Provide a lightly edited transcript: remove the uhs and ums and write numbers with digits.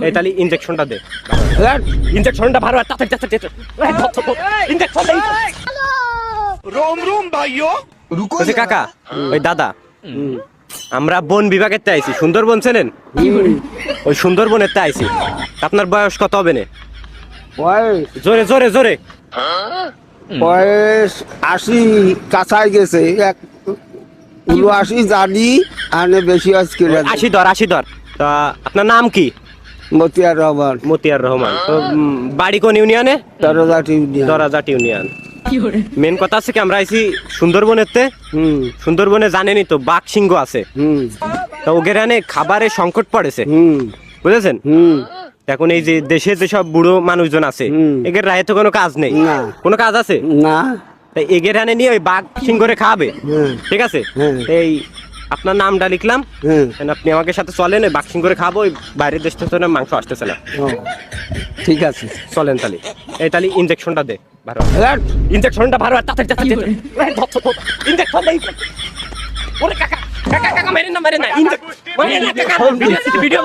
এই তাহলে ইনজেকশনটা দে। ইনজেকশনটা ভালো তাড়াতাড়ি ইনজেকশন দে। रोम रोम भाइयों रुको বলছি কাকা, ওই দাদা, আমরা বন বিভাগের তে আইছি, সুন্দরবন চেনেন? ওই সুন্দরবনের তে আইছি। আপনার বয়স কত হবে না? বয়স জোরে জোরে জোরে। বয়স 80 কাছাই গেছে, 80 জানি আনে বেশি আজকে 80 ধর। তা আপনার নাম কি? মতিয়ার রহমান, মতিয়ার রহমান। তো বাড়ি কোন ইউনিয়নে? দরজাটি ইউনিয়ন। দরাজাট ইউনিয়ন। মেন কথা আছে কি, আমরা আইছি সুন্দরবনের তে। সুন্দরবনে জানেনই তো বাঘ সিংহ আছে। তো ওগেরানে খাবারের সংকট পড়েছে, বুঝেছেন? এখন এই যে দেশে যেসব বুড়ো মানুষজন আছে, এদের রায়ে তো কোনো কাজ নেই। না। কোনো কাজ আছে না, তাই এগের হানে নিয়ে ওই বাঘ সিংহরে খাওয়াবে। ঠিক আছে, এই আপনার নামটা লিখলাম, আপনি আমাকে সাথে চলেন, ওই বাঘ সিংহরে খাবো। ওই বাইরের দেশ থেকে তো মাংস আসতেছে না। ঠিক আছে, চলেন তাহলে। এই তাহলে ইনজেকশনটা দে ভালো, ইনজেকশনটা ভালো তাড়াতাড়ি ইনজেকশন দে। ওরে কাকা কাকা কাকা মেরেন না কাকা, ভিডিও